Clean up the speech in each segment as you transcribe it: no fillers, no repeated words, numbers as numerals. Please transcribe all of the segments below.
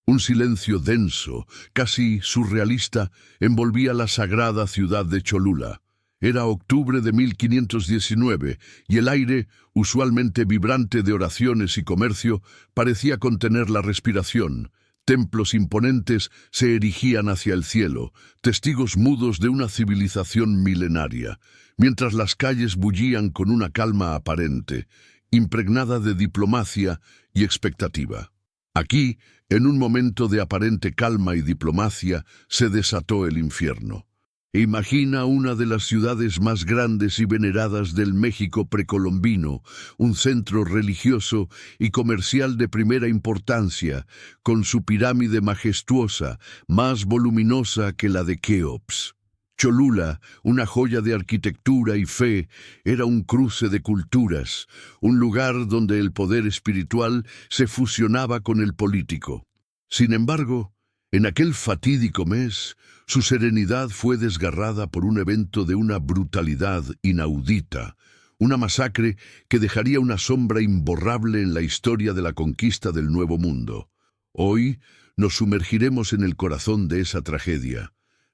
Un silencio denso, casi surrealista, envolvía la sagrada ciudad de Cholula. Era octubre de 1519 y el aire, usualmente vibrante de oraciones y comercio, parecía contener la respiración. Templos imponentes se erigían hacia el cielo, testigos mudos de una civilización milenaria, mientras las calles bullían con una calma aparente, impregnada de diplomacia y expectativa. Aquí, en un momento de aparente calma y diplomacia, se desató el infierno. Imagina una de las ciudades más grandes y veneradas del México precolombino, un centro religioso y comercial de primera importancia, con su pirámide majestuosa, más voluminosa que la de Keops. Cholula, una joya de arquitectura y fe, era un cruce de culturas, un lugar donde el poder espiritual se fusionaba con el político. Sin embargo, en aquel fatídico mes, su serenidad fue desgarrada por un evento de una brutalidad inaudita, una masacre que dejaría una sombra imborrable en la historia de la conquista del Nuevo Mundo. Hoy nos sumergiremos en el corazón de esa tragedia,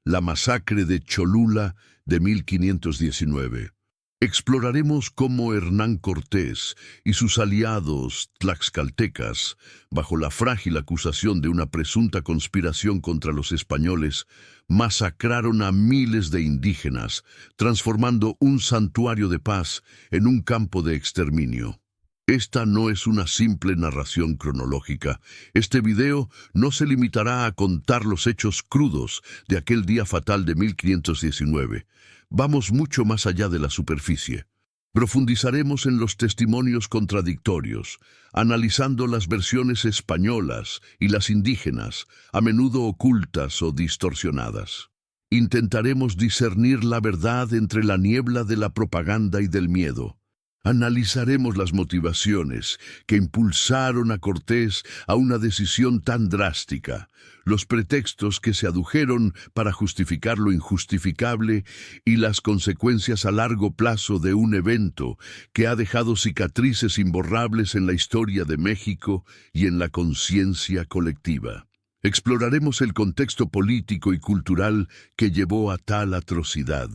la masacre de Cholula de 1519. Exploraremos cómo Hernán Cortés y sus aliados tlaxcaltecas, bajo la frágil acusación de una presunta conspiración contra los españoles, masacraron a miles de indígenas, transformando un santuario de paz en un campo de exterminio. Esta no es una simple narración cronológica. Este video no se limitará a contar los hechos crudos de aquel día fatal de 1519. Vamos mucho más allá de la superficie. Profundizaremos en los testimonios contradictorios, analizando las versiones españolas y las indígenas, a menudo ocultas o distorsionadas. Intentaremos discernir la verdad entre la niebla de la propaganda y del miedo. Analizaremos las motivaciones que impulsaron a Cortés a una decisión tan drástica, los pretextos que se adujeron para justificar lo injustificable y las consecuencias a largo plazo de un evento que ha dejado cicatrices imborrables en la historia de México y en la conciencia colectiva. Exploraremos el contexto político y cultural que llevó a tal atrocidad.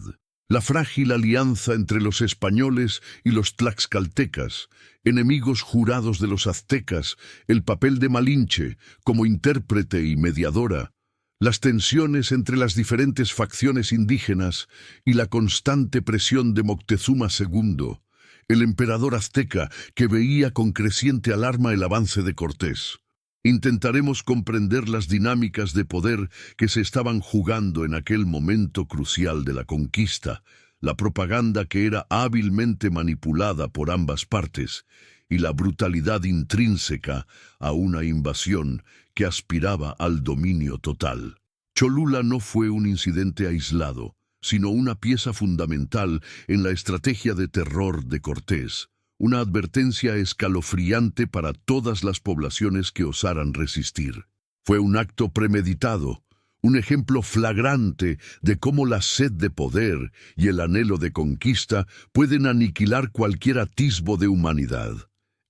La frágil alianza entre los españoles y los tlaxcaltecas, enemigos jurados de los aztecas, el papel de Malinche como intérprete y mediadora, las tensiones entre las diferentes facciones indígenas y la constante presión de Moctezuma II, el emperador azteca que veía con creciente alarma el avance de Cortés. Intentaremos comprender las dinámicas de poder que se estaban jugando en aquel momento crucial de la conquista, la propaganda que era hábilmente manipulada por ambas partes y la brutalidad intrínseca a una invasión que aspiraba al dominio total. Cholula no fue un incidente aislado, sino una pieza fundamental en la estrategia de terror de Cortés. Una advertencia escalofriante para todas las poblaciones que osaran resistir. Fue un acto premeditado, un ejemplo flagrante de cómo la sed de poder y el anhelo de conquista pueden aniquilar cualquier atisbo de humanidad.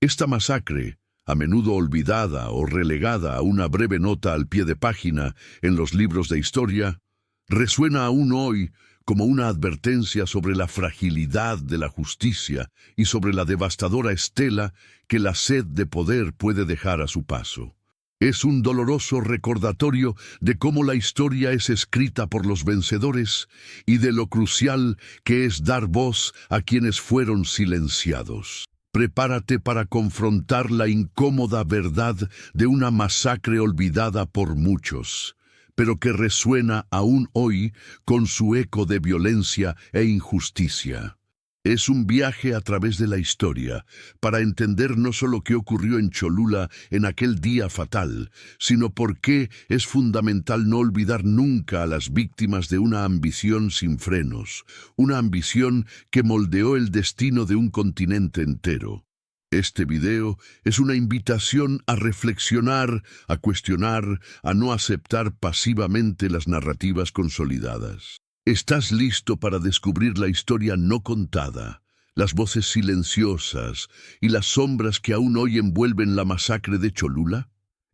Esta masacre, a menudo olvidada o relegada a una breve nota al pie de página en los libros de historia, resuena aún hoy como una advertencia sobre la fragilidad de la justicia y sobre la devastadora estela que la sed de poder puede dejar a su paso. Es un doloroso recordatorio de cómo la historia es escrita por los vencedores y de lo crucial que es dar voz a quienes fueron silenciados. Prepárate para confrontar la incómoda verdad de una masacre olvidada por muchos, pero que resuena aún hoy con su eco de violencia e injusticia. Es un viaje a través de la historia para entender no solo qué ocurrió en Cholula en aquel día fatal, sino por qué es fundamental no olvidar nunca a las víctimas de una ambición sin frenos, una ambición que moldeó el destino de un continente entero. Este video es una invitación a reflexionar, a cuestionar, a no aceptar pasivamente las narrativas consolidadas. ¿Estás listo para descubrir la historia no contada, las voces silenciosas y las sombras que aún hoy envuelven la masacre de Cholula?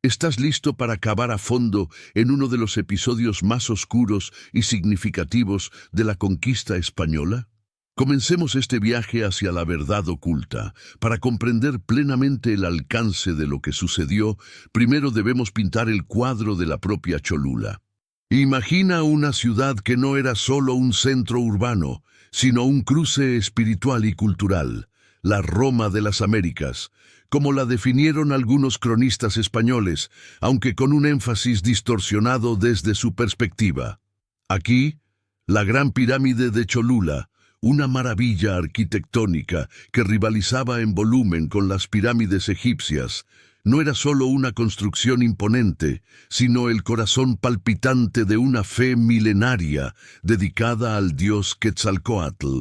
¿Estás listo para cavar a fondo en uno de los episodios más oscuros y significativos de la conquista española? Comencemos este viaje hacia la verdad oculta. Para comprender plenamente el alcance de lo que sucedió, primero debemos pintar el cuadro de la propia Cholula. Imagina una ciudad que no era solo un centro urbano, sino un cruce espiritual y cultural, la Roma de las Américas, como la definieron algunos cronistas españoles, aunque con un énfasis distorsionado desde su perspectiva. Aquí, la Gran Pirámide de Cholula, una maravilla arquitectónica que rivalizaba en volumen con las pirámides egipcias, no era solo una construcción imponente, sino el corazón palpitante de una fe milenaria dedicada al dios Quetzalcóatl.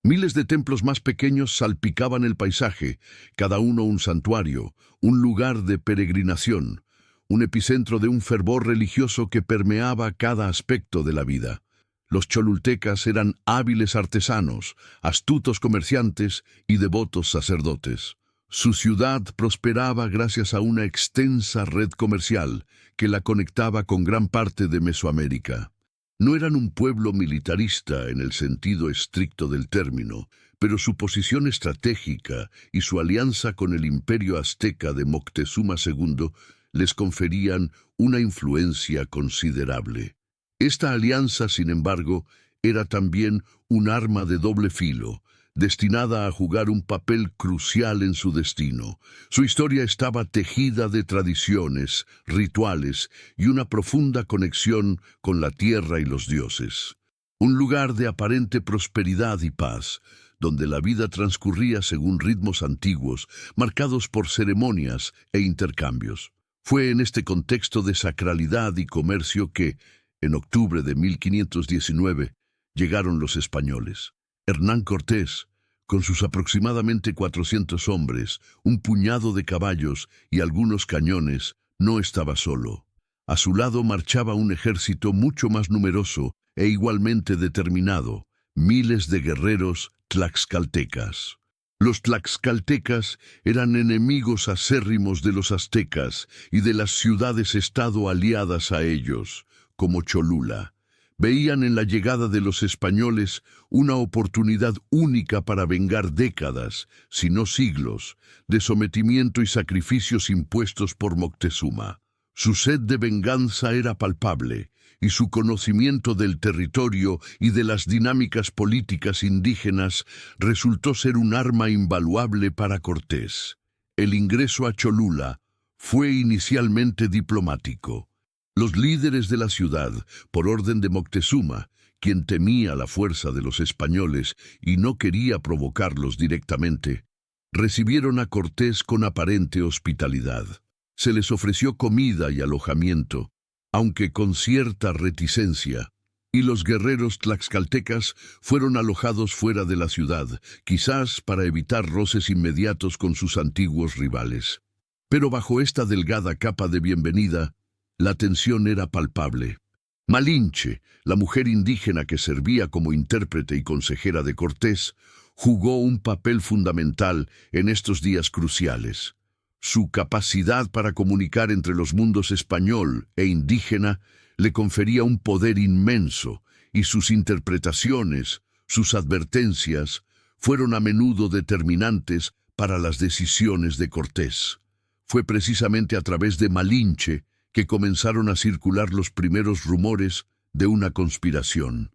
Miles de templos más pequeños salpicaban el paisaje, cada uno un santuario, un lugar de peregrinación, un epicentro de un fervor religioso que permeaba cada aspecto de la vida. Los cholultecas eran hábiles artesanos, astutos comerciantes y devotos sacerdotes. Su ciudad prosperaba gracias a una extensa red comercial que la conectaba con gran parte de Mesoamérica. No eran un pueblo militarista en el sentido estricto del término, pero su posición estratégica y su alianza con el imperio azteca de Moctezuma II les conferían una influencia considerable. Esta alianza, sin embargo, era también un arma de doble filo, destinada a jugar un papel crucial en su destino. Su historia estaba tejida de tradiciones, rituales y una profunda conexión con la tierra y los dioses. Un lugar de aparente prosperidad y paz, donde la vida transcurría según ritmos antiguos, marcados por ceremonias e intercambios. Fue en este contexto de sacralidad y comercio que, en octubre de 1519, llegaron los españoles. Hernán Cortés, con sus aproximadamente 400 hombres, un puñado de caballos y algunos cañones, no estaba solo. A su lado marchaba un ejército mucho más numeroso e igualmente determinado, miles de guerreros tlaxcaltecas. Los tlaxcaltecas eran enemigos acérrimos de los aztecas y de las ciudades-estado aliadas a ellos, como Cholula. Veían en la llegada de los españoles una oportunidad única para vengar décadas, si no siglos, de sometimiento y sacrificios impuestos por Moctezuma. Su sed de venganza era palpable, y su conocimiento del territorio y de las dinámicas políticas indígenas resultó ser un arma invaluable para Cortés. El ingreso a Cholula fue inicialmente diplomático. Los líderes de la ciudad, por orden de Moctezuma, quien temía la fuerza de los españoles y no quería provocarlos directamente, recibieron a Cortés con aparente hospitalidad. Se les ofreció comida y alojamiento, aunque con cierta reticencia, y los guerreros tlaxcaltecas fueron alojados fuera de la ciudad, quizás para evitar roces inmediatos con sus antiguos rivales. Pero bajo esta delgada capa de bienvenida, la tensión era palpable. Malinche, la mujer indígena que servía como intérprete y consejera de Cortés, jugó un papel fundamental en estos días cruciales. Su capacidad para comunicar entre los mundos español e indígena le confería un poder inmenso, y sus interpretaciones, sus advertencias, fueron a menudo determinantes para las decisiones de Cortés. Fue precisamente a través de Malinche que comenzaron a circular los primeros rumores de una conspiración.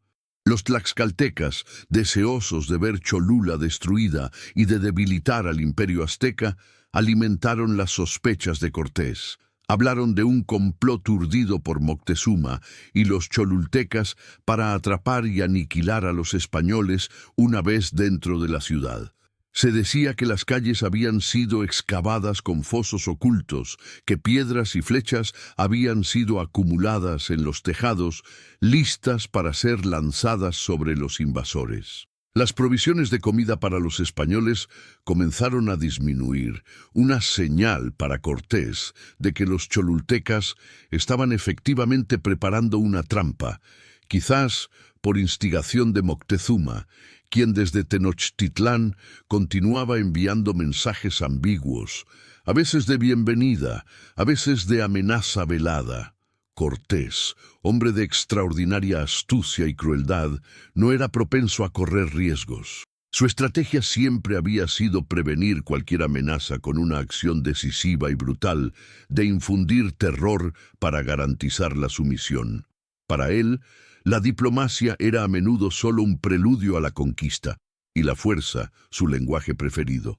Los tlaxcaltecas, deseosos de ver Cholula destruida y de debilitar al imperio azteca, alimentaron las sospechas de Cortés. Hablaron de un complot urdido por Moctezuma y los cholultecas para atrapar y aniquilar a los españoles una vez dentro de la ciudad. Se decía que las calles habían sido excavadas con fosos ocultos, que piedras y flechas habían sido acumuladas en los tejados, listas para ser lanzadas sobre los invasores. Las provisiones de comida para los españoles comenzaron a disminuir, una señal para Cortés de que los cholultecas estaban efectivamente preparando una trampa, quizás por instigación de Moctezuma, quien desde Tenochtitlán continuaba enviando mensajes ambiguos, a veces de bienvenida, a veces de amenaza velada. Cortés, hombre de extraordinaria astucia y crueldad, no era propenso a correr riesgos. Su estrategia siempre había sido prevenir cualquier amenaza con una acción decisiva y brutal, de infundir terror para garantizar la sumisión. Para él, la diplomacia era a menudo solo un preludio a la conquista, y la fuerza su lenguaje preferido.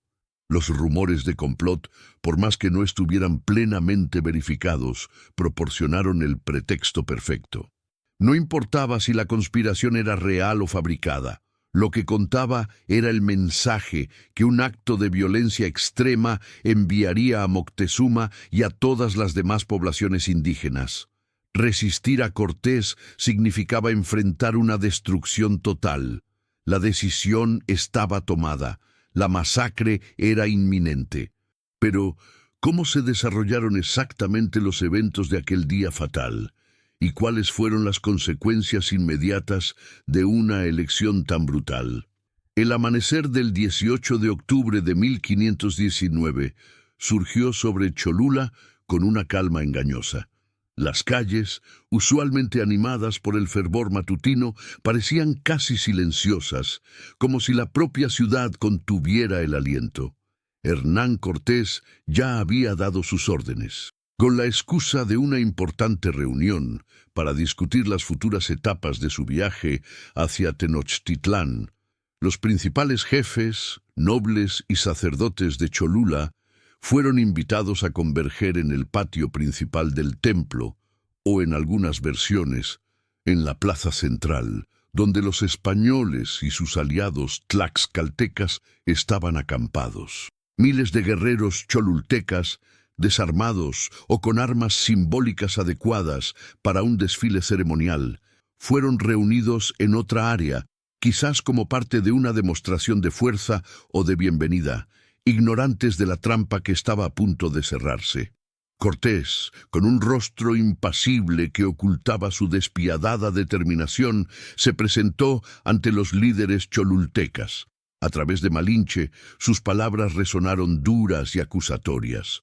Los rumores de complot, por más que no estuvieran plenamente verificados, proporcionaron el pretexto perfecto. No importaba si la conspiración era real o fabricada. Lo que contaba era el mensaje que un acto de violencia extrema enviaría a Moctezuma y a todas las demás poblaciones indígenas. Resistir a Cortés significaba enfrentar una destrucción total. La decisión estaba tomada. La masacre era inminente. Pero, ¿cómo se desarrollaron exactamente los eventos de aquel día fatal? ¿Y cuáles fueron las consecuencias inmediatas de una elección tan brutal? El amanecer del 18 de octubre de 1519 surgió sobre Cholula con una calma engañosa. Las calles, usualmente animadas por el fervor matutino, parecían casi silenciosas, como si la propia ciudad contuviera el aliento. Hernán Cortés ya había dado sus órdenes. Con la excusa de una importante reunión para discutir las futuras etapas de su viaje hacia Tenochtitlán, los principales jefes, nobles y sacerdotes de Cholula fueron invitados a converger en el patio principal del templo, o en algunas versiones, en la plaza central, donde los españoles y sus aliados tlaxcaltecas estaban acampados. Miles de guerreros cholultecas, desarmados o con armas simbólicas adecuadas para un desfile ceremonial, fueron reunidos en otra área, quizás como parte de una demostración de fuerza o de bienvenida, ignorantes de la trampa que estaba a punto de cerrarse. Cortés, con un rostro impasible que ocultaba su despiadada determinación, se presentó ante los líderes cholultecas. A través de Malinche, sus palabras resonaron duras y acusatorias.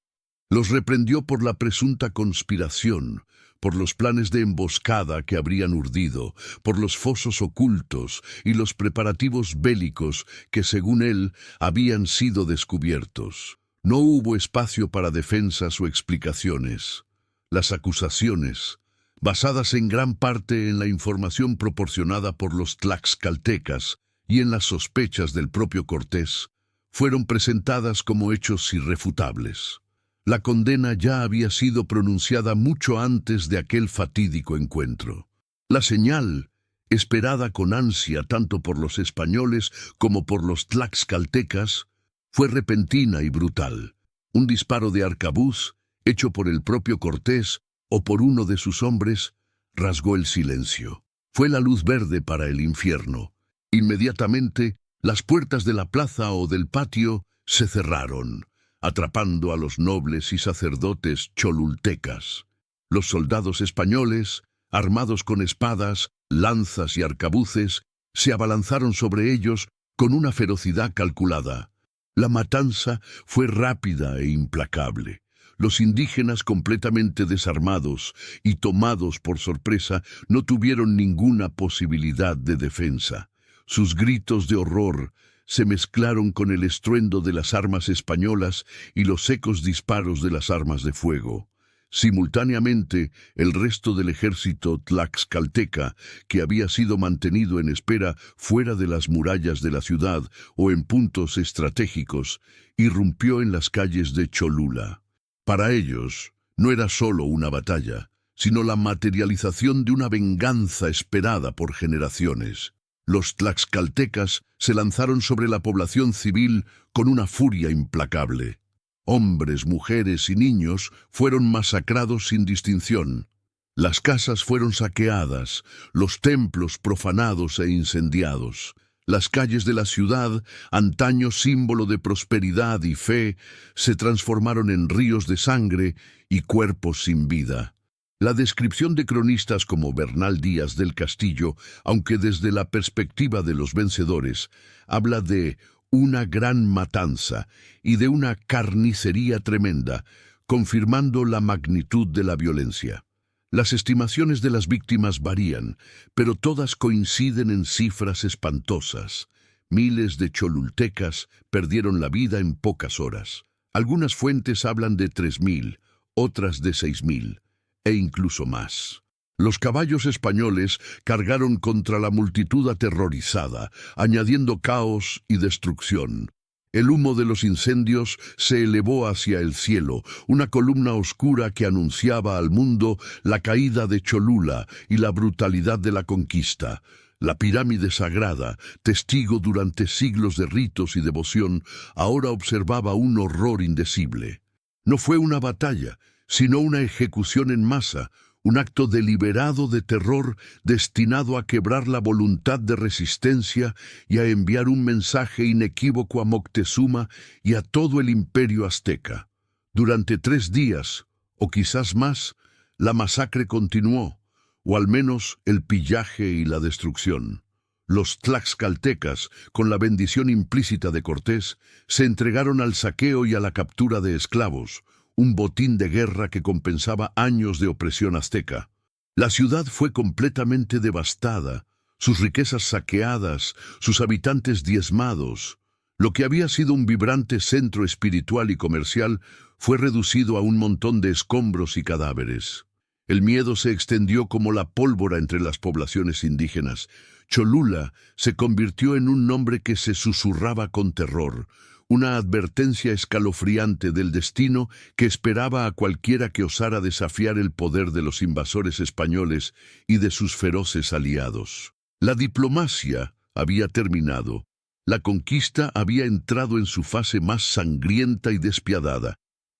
Los reprendió por la presunta conspiración, por los planes de emboscada que habrían urdido, por los fosos ocultos y los preparativos bélicos que, según él, habían sido descubiertos. No hubo espacio para defensas o explicaciones. Las acusaciones, basadas en gran parte en la información proporcionada por los tlaxcaltecas y en las sospechas del propio Cortés, fueron presentadas como hechos irrefutables. La condena ya había sido pronunciada mucho antes de aquel fatídico encuentro. La señal, esperada con ansia tanto por los españoles como por los tlaxcaltecas, fue repentina y brutal. Un disparo de arcabuz, hecho por el propio Cortés o por uno de sus hombres, rasgó el silencio. Fue la luz verde para el infierno. Inmediatamente, las puertas de la plaza o del patio se cerraron, atrapando a los nobles y sacerdotes cholultecas. Los soldados españoles, armados con espadas, lanzas y arcabuces, se abalanzaron sobre ellos con una ferocidad calculada. La matanza fue rápida e implacable. Los indígenas, completamente desarmados y tomados por sorpresa, no tuvieron ninguna posibilidad de defensa. Sus gritos de horror se mezclaron con el estruendo de las armas españolas y los secos disparos de las armas de fuego. Simultáneamente, el resto del ejército tlaxcalteca, que había sido mantenido en espera fuera de las murallas de la ciudad o en puntos estratégicos, irrumpió en las calles de Cholula. Para ellos, no era solo una batalla, sino la materialización de una venganza esperada por generaciones. Los tlaxcaltecas se lanzaron sobre la población civil con una furia implacable. Hombres, mujeres y niños fueron masacrados sin distinción. Las casas fueron saqueadas, los templos profanados e incendiados. Las calles de la ciudad, antaño símbolo de prosperidad y fe, se transformaron en ríos de sangre y cuerpos sin vida. La descripción de cronistas como Bernal Díaz del Castillo, aunque desde la perspectiva de los vencedores, habla de una gran matanza y de una carnicería tremenda, confirmando la magnitud de la violencia. Las estimaciones de las víctimas varían, pero todas coinciden en cifras espantosas. Miles de cholultecas perdieron la vida en pocas horas. Algunas fuentes hablan de 3.000, otras de 6.000, e incluso más. Los caballos españoles cargaron contra la multitud aterrorizada, añadiendo caos y destrucción. El humo de los incendios se elevó hacia el cielo, una columna oscura que anunciaba al mundo la caída de Cholula y la brutalidad de la conquista. La pirámide sagrada, testigo durante siglos de ritos y devoción, ahora observaba un horror indecible. No fue una batalla, sino una ejecución en masa, un acto deliberado de terror destinado a quebrar la voluntad de resistencia y a enviar un mensaje inequívoco a Moctezuma y a todo el imperio azteca. Durante 3 días, o quizás más, la masacre continuó, o al menos el pillaje y la destrucción. Los tlaxcaltecas, con la bendición implícita de Cortés, se entregaron al saqueo y a la captura de esclavos, un botín de guerra que compensaba años de opresión azteca. La ciudad fue completamente devastada, sus riquezas saqueadas, sus habitantes diezmados. Lo que había sido un vibrante centro espiritual y comercial fue reducido a un montón de escombros y cadáveres. El miedo se extendió como la pólvora entre las poblaciones indígenas. Cholula se convirtió en un nombre que se susurraba con terror, una advertencia escalofriante del destino que esperaba a cualquiera que osara desafiar el poder de los invasores españoles y de sus feroces aliados. La diplomacia había terminado. La conquista había entrado en su fase más sangrienta y despiadada.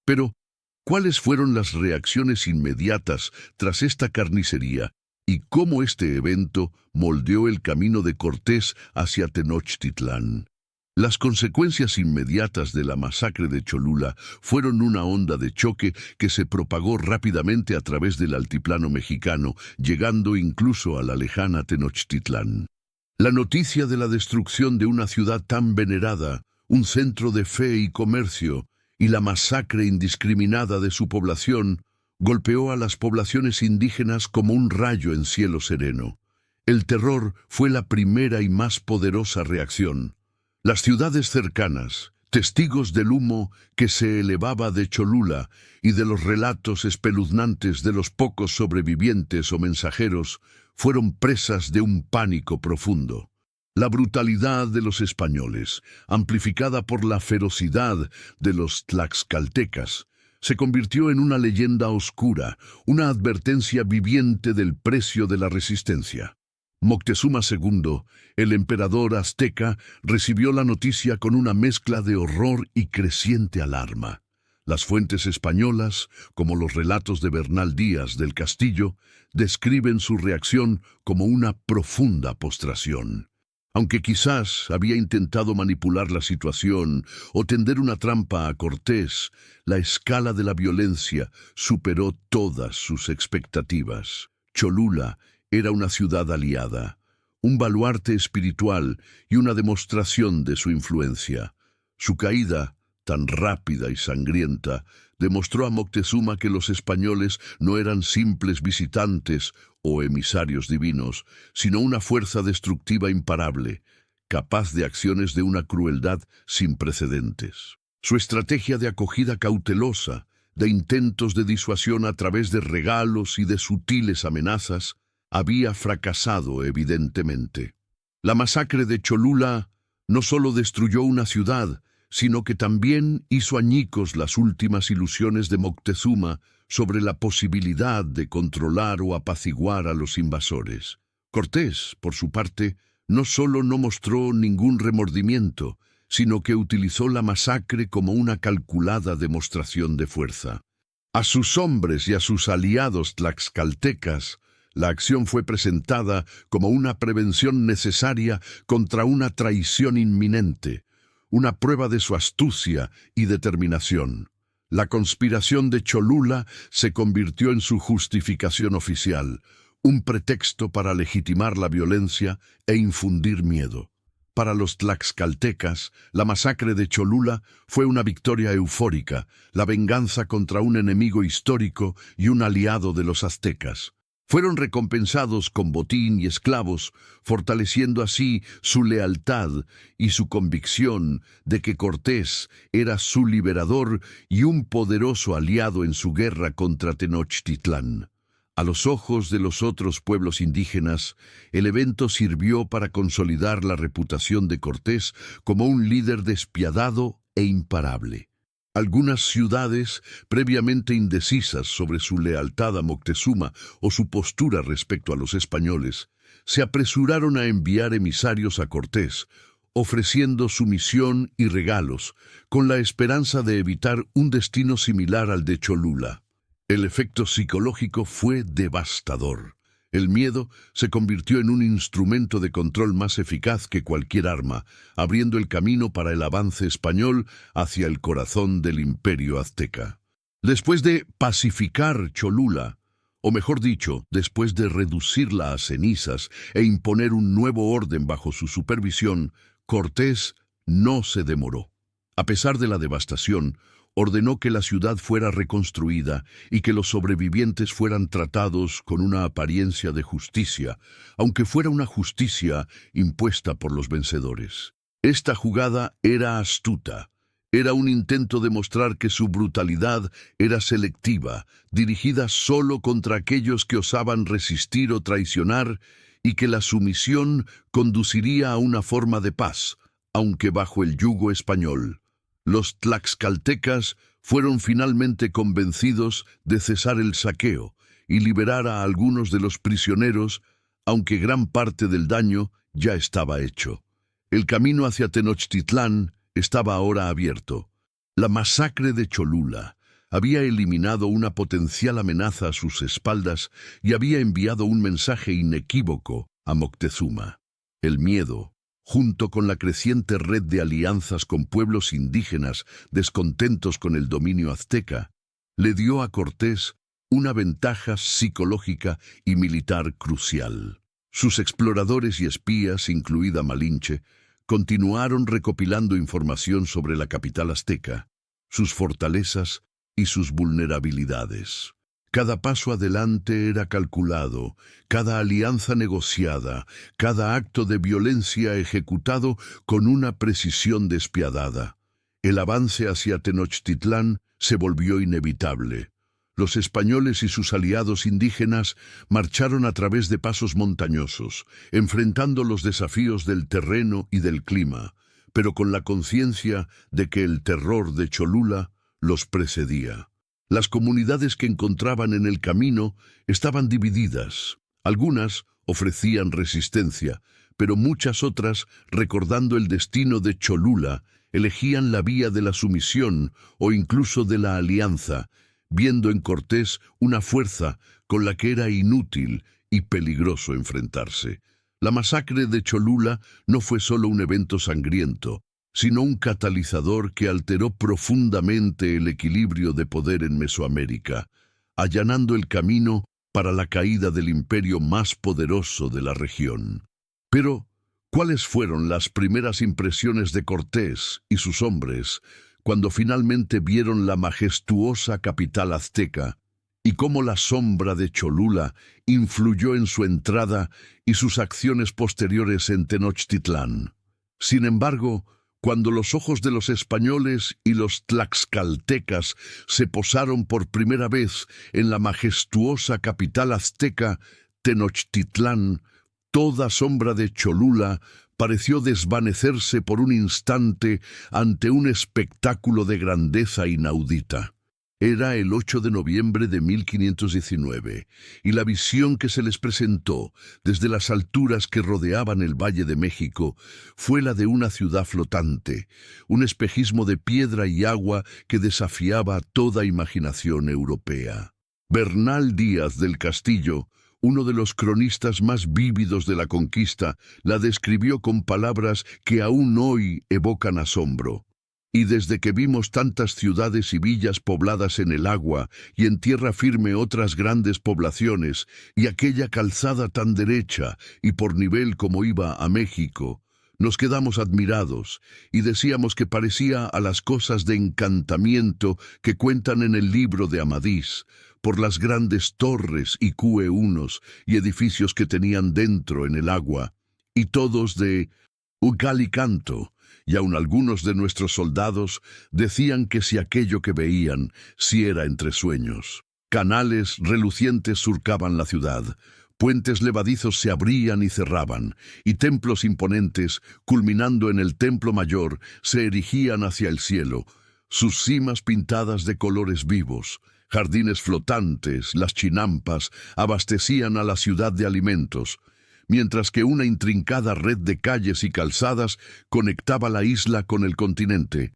Pero, ¿cuáles fueron las reacciones inmediatas tras esta carnicería y cómo este evento moldeó el camino de Cortés hacia Tenochtitlán? Las consecuencias inmediatas de la masacre de Cholula fueron una onda de choque que se propagó rápidamente a través del altiplano mexicano, llegando incluso a la lejana Tenochtitlán. La noticia de la destrucción de una ciudad tan venerada, un centro de fe y comercio, y la masacre indiscriminada de su población, golpeó a las poblaciones indígenas como un rayo en cielo sereno. El terror fue la primera y más poderosa reacción. Las ciudades cercanas, testigos del humo que se elevaba de Cholula y de los relatos espeluznantes de los pocos sobrevivientes o mensajeros, fueron presas de un pánico profundo. La brutalidad de los españoles, amplificada por la ferocidad de los tlaxcaltecas, se convirtió en una leyenda oscura, una advertencia viviente del precio de la resistencia. Moctezuma II, el emperador azteca, recibió la noticia con una mezcla de horror y creciente alarma. Las fuentes españolas, como los relatos de Bernal Díaz del Castillo, describen su reacción como una profunda postración. Aunque quizás había intentado manipular la situación o tender una trampa a Cortés, la escala de la violencia superó todas sus expectativas. Cholula era una ciudad aliada, un baluarte espiritual y una demostración de su influencia. Su caída, tan rápida y sangrienta, demostró a Moctezuma que los españoles no eran simples visitantes o emisarios divinos, sino una fuerza destructiva imparable, capaz de acciones de una crueldad sin precedentes. Su estrategia de acogida cautelosa, de intentos de disuasión a través de regalos y de sutiles amenazas, había fracasado evidentemente. La masacre de Cholula no solo destruyó una ciudad, sino que también hizo añicos las últimas ilusiones de Moctezuma sobre la posibilidad de controlar o apaciguar a los invasores. Cortés, por su parte, no solo no mostró ningún remordimiento, sino que utilizó la masacre como una calculada demostración de fuerza. A sus hombres y a sus aliados tlaxcaltecas, la acción fue presentada como una prevención necesaria contra una traición inminente, una prueba de su astucia y determinación. La conspiración de Cholula se convirtió en su justificación oficial, un pretexto para legitimar la violencia e infundir miedo. Para los tlaxcaltecas, la masacre de Cholula fue una victoria eufórica, la venganza contra un enemigo histórico y un aliado de los aztecas. Fueron recompensados con botín y esclavos, fortaleciendo así su lealtad y su convicción de que Cortés era su liberador y un poderoso aliado en su guerra contra Tenochtitlán. A los ojos de los otros pueblos indígenas, el evento sirvió para consolidar la reputación de Cortés como un líder despiadado e imparable. Algunas ciudades, previamente indecisas sobre su lealtad a Moctezuma o su postura respecto a los españoles, se apresuraron a enviar emisarios a Cortés, ofreciendo sumisión y regalos, con la esperanza de evitar un destino similar al de Cholula. El efecto psicológico fue devastador. El miedo se convirtió en un instrumento de control más eficaz que cualquier arma, abriendo el camino para el avance español hacia el corazón del imperio azteca. Después de pacificar Cholula, o mejor dicho, después de reducirla a cenizas e imponer un nuevo orden bajo su supervisión, Cortés no se demoró. A pesar de la devastación, ordenó que la ciudad fuera reconstruida y que los sobrevivientes fueran tratados con una apariencia de justicia, aunque fuera una justicia impuesta por los vencedores. Esta jugada era astuta. Era un intento de mostrar que su brutalidad era selectiva, dirigida solo contra aquellos que osaban resistir o traicionar, y que la sumisión conduciría a una forma de paz, aunque bajo el yugo español. Los tlaxcaltecas fueron finalmente convencidos de cesar el saqueo y liberar a algunos de los prisioneros, aunque gran parte del daño ya estaba hecho. El camino hacia Tenochtitlán estaba ahora abierto. La masacre de Cholula había eliminado una potencial amenaza a sus espaldas y había enviado un mensaje inequívoco a Moctezuma. El miedo, junto con la creciente red de alianzas con pueblos indígenas descontentos con el dominio azteca, le dio a Cortés una ventaja psicológica y militar crucial. Sus exploradores y espías, incluida Malinche, continuaron recopilando información sobre la capital azteca, sus fortalezas y sus vulnerabilidades. Cada paso adelante era calculado, cada alianza negociada, cada acto de violencia ejecutado con una precisión despiadada. El avance hacia Tenochtitlán se volvió inevitable. Los españoles y sus aliados indígenas marcharon a través de pasos montañosos, enfrentando los desafíos del terreno y del clima, pero con la conciencia de que el terror de Cholula los precedía. Las comunidades que encontraban en el camino estaban divididas. Algunas ofrecían resistencia, pero muchas otras, recordando el destino de Cholula, elegían la vía de la sumisión o incluso de la alianza, viendo en Cortés una fuerza con la que era inútil y peligroso enfrentarse. La masacre de Cholula no fue solo un evento sangriento, sino un catalizador que alteró profundamente el equilibrio de poder en Mesoamérica, allanando el camino para la caída del imperio más poderoso de la región. Pero, ¿cuáles fueron las primeras impresiones de Cortés y sus hombres cuando finalmente vieron la majestuosa capital azteca, y cómo la sombra de Cholula influyó en su entrada y sus acciones posteriores en Tenochtitlán? Sin embargo, cuando los ojos de los españoles y los tlaxcaltecas se posaron por primera vez en la majestuosa capital azteca, Tenochtitlán, toda sombra de Cholula pareció desvanecerse por un instante ante un espectáculo de grandeza inaudita. Era el 8 de noviembre de 1519, y la visión que se les presentó desde las alturas que rodeaban el Valle de México fue la de una ciudad flotante, un espejismo de piedra y agua que desafiaba toda imaginación europea. Bernal Díaz del Castillo, uno de los cronistas más vívidos de la conquista, la describió con palabras que aún hoy evocan asombro. Y desde que vimos tantas ciudades y villas pobladas en el agua, y en tierra firme otras grandes poblaciones, y aquella calzada tan derecha y por nivel como iba a México, nos quedamos admirados, y decíamos que parecía a las cosas de encantamiento que cuentan en el libro de Amadís, por las grandes torres y cueunos y edificios que tenían dentro en el agua, y todos de Ucalicanto, y aun algunos de nuestros soldados decían que si aquello que veían si era entre sueños. Canales relucientes surcaban la ciudad, puentes levadizos se abrían y cerraban, y templos imponentes, culminando en el templo mayor, se erigían hacia el cielo, sus cimas pintadas de colores vivos. Jardines flotantes, las chinampas, abastecían a la ciudad de alimentos, mientras que una intrincada red de calles y calzadas conectaba la isla con el continente.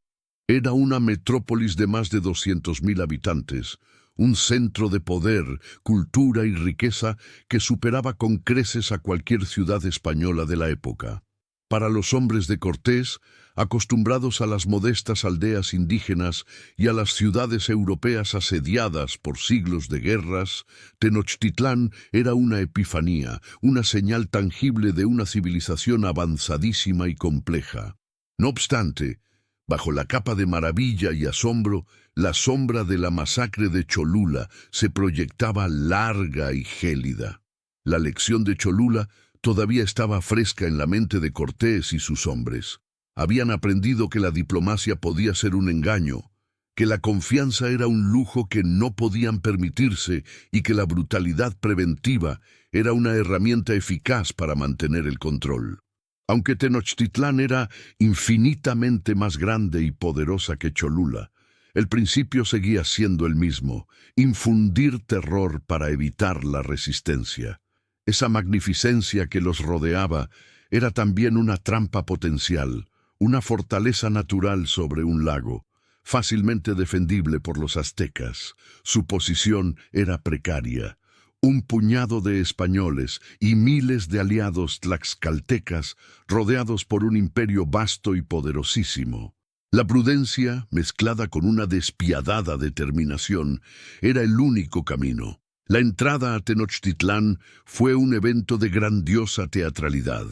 Era una metrópolis de más de 200.000 habitantes, un centro de poder, cultura y riqueza que superaba con creces a cualquier ciudad española de la época. Para los hombres de Cortés, acostumbrados a las modestas aldeas indígenas y a las ciudades europeas asediadas por siglos de guerras, Tenochtitlán era una epifanía, una señal tangible de una civilización avanzadísima y compleja. No obstante, bajo la capa de maravilla y asombro, la sombra de la masacre de Cholula se proyectaba larga y gélida. La lección de Cholula todavía estaba fresca en la mente de Cortés y sus hombres. Habían aprendido que la diplomacia podía ser un engaño, que la confianza era un lujo que no podían permitirse y que la brutalidad preventiva era una herramienta eficaz para mantener el control. Aunque Tenochtitlán era infinitamente más grande y poderosa que Cholula, el principio seguía siendo el mismo: infundir terror para evitar la resistencia. Esa magnificencia que los rodeaba era también una trampa potencial, una fortaleza natural sobre un lago, fácilmente defendible por los aztecas. Su posición era precaria. Un puñado de españoles y miles de aliados tlaxcaltecas rodeados por un imperio vasto y poderosísimo. La prudencia, mezclada con una despiadada determinación, era el único camino. La entrada a Tenochtitlán fue un evento de grandiosa teatralidad.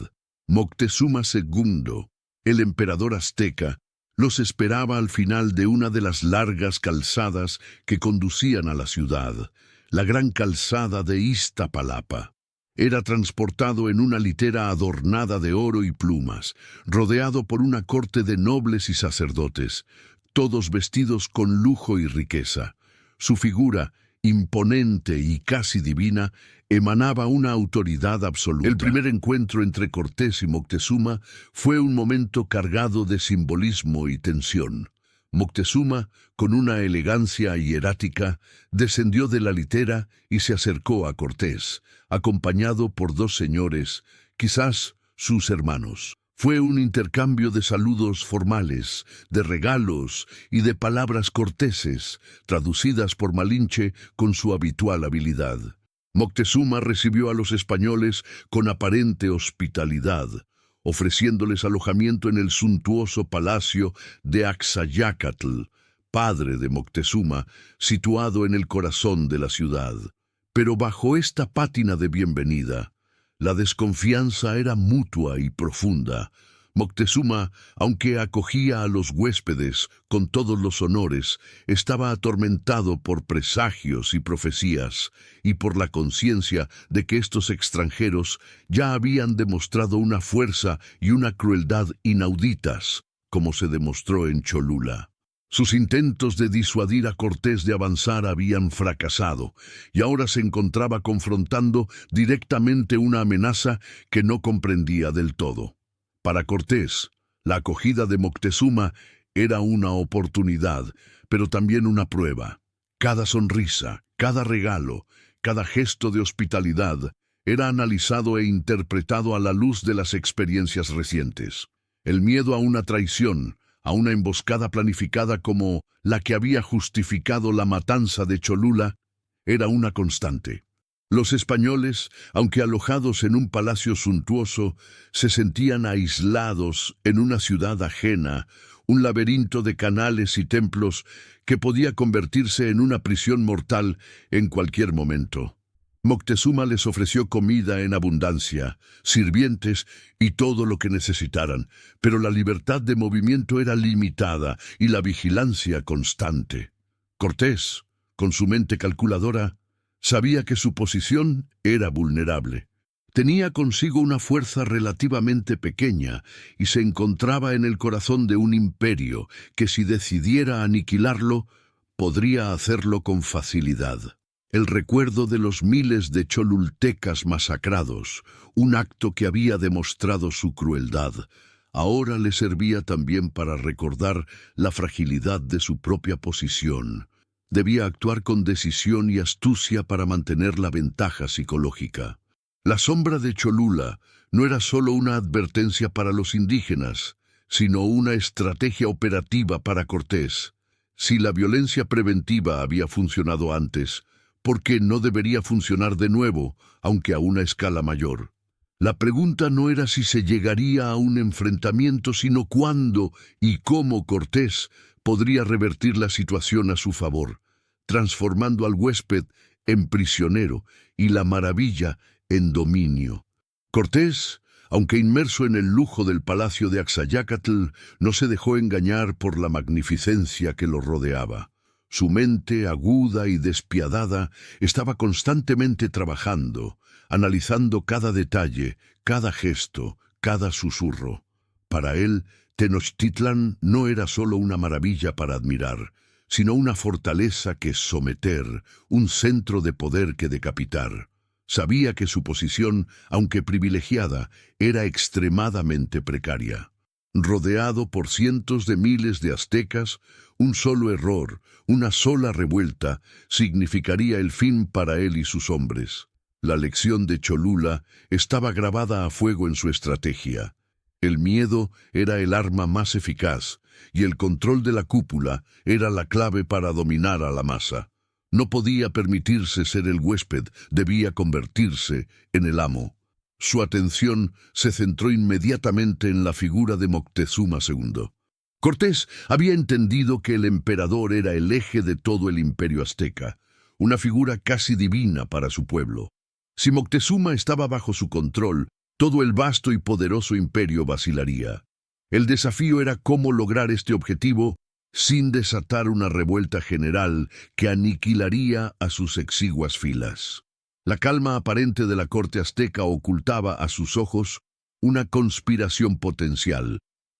Moctezuma II, el emperador azteca, los esperaba al final de una de las largas calzadas que conducían a la ciudad, la gran calzada de Iztapalapa. Era transportado en una litera adornada de oro y plumas, rodeado por una corte de nobles y sacerdotes, todos vestidos con lujo y riqueza. Su figura, imponente y casi divina, emanaba una autoridad absoluta. El primer encuentro entre Cortés y Moctezuma fue un momento cargado de simbolismo y tensión. Moctezuma, con una elegancia hierática, descendió de la litera y se acercó a Cortés, acompañado por dos señores, quizás sus hermanos. Fue un intercambio de saludos formales, de regalos y de palabras corteses, traducidas por Malinche con su habitual habilidad. Moctezuma recibió a los españoles con aparente hospitalidad, ofreciéndoles alojamiento en el suntuoso palacio de Axayácatl, padre de Moctezuma, situado en el corazón de la ciudad. Pero bajo esta pátina de bienvenida, la desconfianza era mutua y profunda. Moctezuma, aunque acogía a los huéspedes con todos los honores, estaba atormentado por presagios y profecías, y por la conciencia de que estos extranjeros ya habían demostrado una fuerza y una crueldad inauditas, como se demostró en Cholula. Sus intentos de disuadir a Cortés de avanzar habían fracasado, y ahora se encontraba confrontando directamente una amenaza que no comprendía del todo. Para Cortés, la acogida de Moctezuma era una oportunidad, pero también una prueba. Cada sonrisa, cada regalo, cada gesto de hospitalidad era analizado e interpretado a la luz de las experiencias recientes. El miedo a una traición, a una emboscada planificada como la que había justificado la matanza de Cholula, era una constante. Los españoles, aunque alojados en un palacio suntuoso, se sentían aislados en una ciudad ajena, un laberinto de canales y templos que podía convertirse en una prisión mortal en cualquier momento. Moctezuma les ofreció comida en abundancia, sirvientes y todo lo que necesitaran, pero la libertad de movimiento era limitada y la vigilancia constante. Cortés, con su mente calculadora, sabía que su posición era vulnerable. Tenía consigo una fuerza relativamente pequeña y se encontraba en el corazón de un imperio que, si decidiera aniquilarlo, podría hacerlo con facilidad. El recuerdo de los miles de cholultecas masacrados, un acto que había demostrado su crueldad, ahora le servía también para recordar la fragilidad de su propia posición. Debía actuar con decisión y astucia para mantener la ventaja psicológica. La sombra de Cholula no era solo una advertencia para los indígenas, sino una estrategia operativa para Cortés. Si la violencia preventiva había funcionado antes, ¿por qué no debería funcionar de nuevo, aunque a una escala mayor? La pregunta no era si se llegaría a un enfrentamiento, sino cuándo y cómo Cortés podría revertir la situación a su favor, transformando al huésped en prisionero y la maravilla en dominio. Cortés, aunque inmerso en el lujo del palacio de Axayácatl, no se dejó engañar por la magnificencia que lo rodeaba. Su mente, aguda y despiadada, estaba constantemente trabajando, analizando cada detalle, cada gesto, cada susurro. Para él, Tenochtitlan no era solo una maravilla para admirar, sino una fortaleza que someter, un centro de poder que decapitar. Sabía que su posición, aunque privilegiada, era extremadamente precaria. Rodeado por cientos de miles de aztecas, un solo error, una sola revuelta, significaría el fin para él y sus hombres. La lección de Cholula estaba grabada a fuego en su estrategia. El miedo era el arma más eficaz, y el control de la cúpula era la clave para dominar a la masa. No podía permitirse ser el huésped, debía convertirse en el amo. Su atención se centró inmediatamente en la figura de Moctezuma II. Cortés había entendido que el emperador era el eje de todo el imperio azteca, una figura casi divina para su pueblo. Si Moctezuma estaba bajo su control, todo el vasto y poderoso imperio vacilaría. El desafío era cómo lograr este objetivo sin desatar una revuelta general que aniquilaría a sus exiguas filas. La calma aparente de la corte azteca ocultaba a sus ojos una conspiración potencial,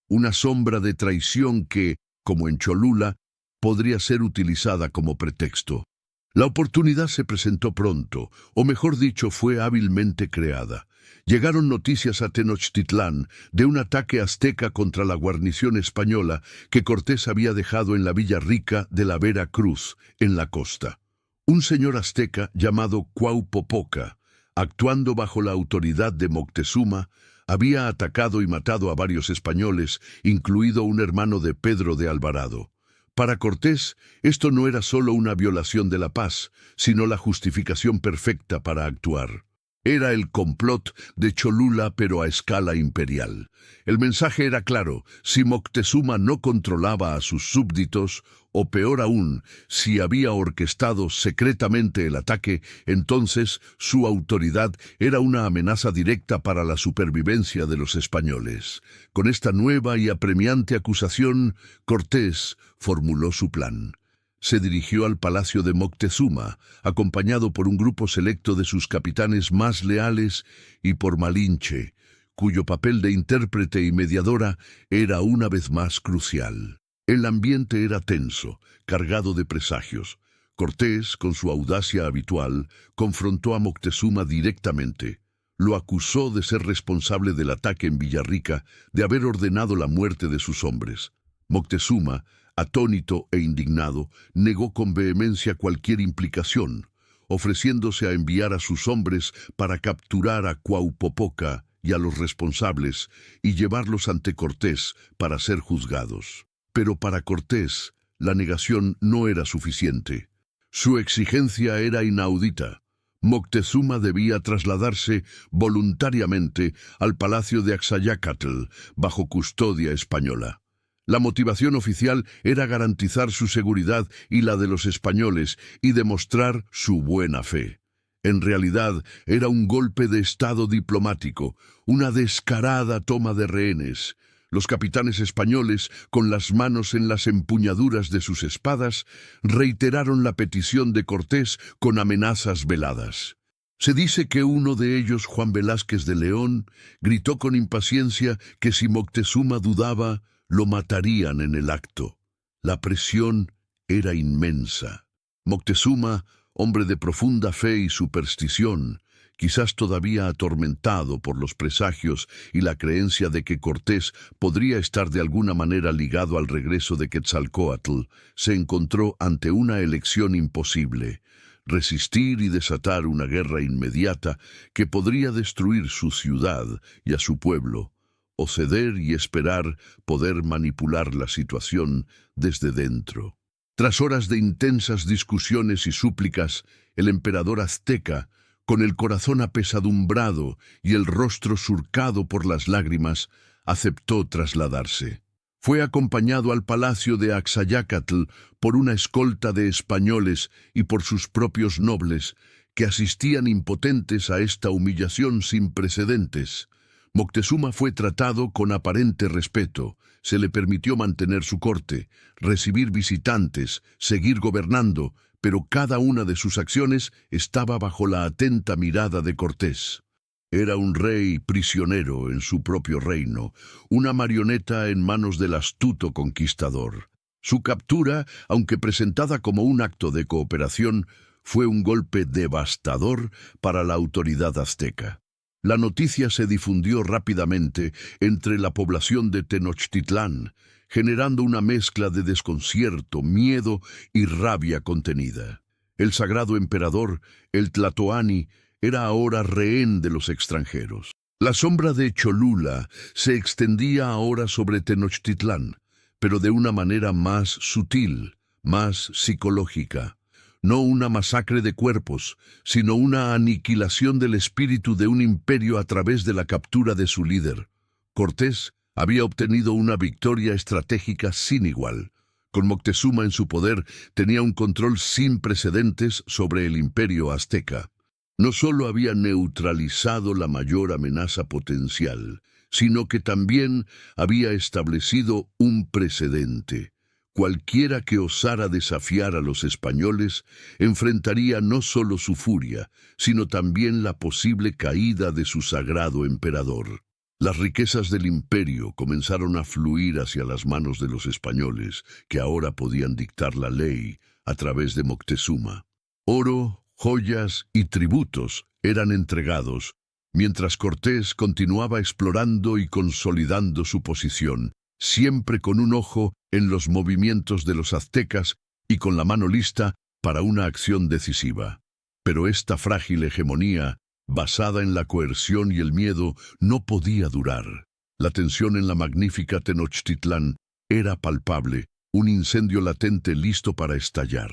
una sombra de traición que, como en Cholula, podría ser utilizada como pretexto. La oportunidad se presentó pronto, o mejor dicho, fue hábilmente creada. Llegaron noticias a Tenochtitlán de un ataque azteca contra la guarnición española que Cortés había dejado en la villa rica de la Vera Cruz, en la costa. Un señor azteca llamado Cuaupopoca, actuando bajo la autoridad de Moctezuma, había atacado y matado a varios españoles, incluido un hermano de Pedro de Alvarado. Para Cortés, esto no era solo una violación de la paz, sino la justificación perfecta para actuar. Era el complot de Cholula, pero a escala imperial. El mensaje era claro: si Moctezuma no controlaba a sus súbditos, o peor aún, si había orquestado secretamente el ataque, entonces su autoridad era una amenaza directa para la supervivencia de los españoles. Con esta nueva y apremiante acusación, Cortés formuló su plan. Se dirigió al palacio de Moctezuma, acompañado por un grupo selecto de sus capitanes más leales y por Malinche, cuyo papel de intérprete y mediadora era una vez más crucial. El ambiente era tenso, cargado de presagios. Cortés, con su audacia habitual, confrontó a Moctezuma directamente. Lo acusó de ser responsable del ataque en Villarrica, de haber ordenado la muerte de sus hombres. Moctezuma, atónito e indignado, negó con vehemencia cualquier implicación, ofreciéndose a enviar a sus hombres para capturar a Cuaupopoca y a los responsables y llevarlos ante Cortés para ser juzgados. Pero para Cortés, la negación no era suficiente. Su exigencia era inaudita. Moctezuma debía trasladarse voluntariamente al palacio de Axayácatl, bajo custodia española. La motivación oficial era garantizar su seguridad y la de los españoles y demostrar su buena fe. En realidad, era un golpe de estado diplomático, una descarada toma de rehenes. Los capitanes españoles, con las manos en las empuñaduras de sus espadas, reiteraron la petición de Cortés con amenazas veladas. Se dice que uno de ellos, Juan Velázquez de León, gritó con impaciencia que si Moctezuma dudaba, lo matarían en el acto. La presión era inmensa. Moctezuma, hombre de profunda fe y superstición, quizás todavía atormentado por los presagios y la creencia de que Cortés podría estar de alguna manera ligado al regreso de Quetzalcóatl, se encontró ante una elección imposible: resistir y desatar una guerra inmediata que podría destruir su ciudad y a su pueblo, o ceder y esperar poder manipular la situación desde dentro. Tras horas de intensas discusiones y súplicas, el emperador azteca, con el corazón apesadumbrado y el rostro surcado por las lágrimas, aceptó trasladarse. Fue acompañado al palacio de Axayácatl por una escolta de españoles y por sus propios nobles, que asistían impotentes a esta humillación sin precedentes. Moctezuma fue tratado con aparente respeto. Se le permitió mantener su corte, recibir visitantes, seguir gobernando, pero cada una de sus acciones estaba bajo la atenta mirada de Cortés. Era un rey prisionero en su propio reino, una marioneta en manos del astuto conquistador. Su captura, aunque presentada como un acto de cooperación, fue un golpe devastador para la autoridad azteca. La noticia se difundió rápidamente entre la población de Tenochtitlán, generando una mezcla de desconcierto, miedo y rabia contenida. El sagrado emperador, el Tlatoani, era ahora rehén de los extranjeros. La sombra de Cholula se extendía ahora sobre Tenochtitlán, pero de una manera más sutil, más psicológica. No una masacre de cuerpos, sino una aniquilación del espíritu de un imperio a través de la captura de su líder. Cortés había obtenido una victoria estratégica sin igual. Con Moctezuma en su poder, tenía un control sin precedentes sobre el imperio azteca. No solo había neutralizado la mayor amenaza potencial, sino que también había establecido un precedente. Cualquiera que osara desafiar a los españoles enfrentaría no solo su furia, sino también la posible caída de su sagrado emperador. Las riquezas del imperio comenzaron a fluir hacia las manos de los españoles, que ahora podían dictar la ley a través de Moctezuma. Oro, joyas y tributos eran entregados, mientras Cortés continuaba explorando y consolidando su posición, siempre con un ojo en los movimientos de los aztecas y con la mano lista para una acción decisiva. Pero esta frágil hegemonía, basada en la coerción y el miedo, no podía durar. La tensión en la magnífica Tenochtitlán era palpable, un incendio latente listo para estallar.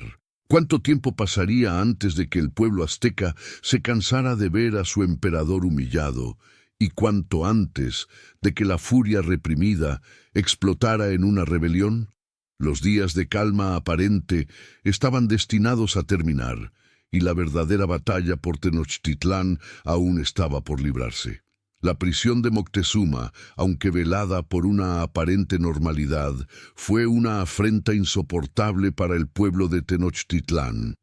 ¿Cuánto tiempo pasaría antes de que el pueblo azteca se cansara de ver a su emperador humillado, y cuánto antes de que la furia reprimida explotara en una rebelión? Los días de calma aparente estaban destinados a terminar, y la verdadera batalla por Tenochtitlán aún estaba por librarse. La prisión de Moctezuma, aunque velada por una aparente normalidad, fue una afrenta insoportable para el pueblo de Tenochtitlán.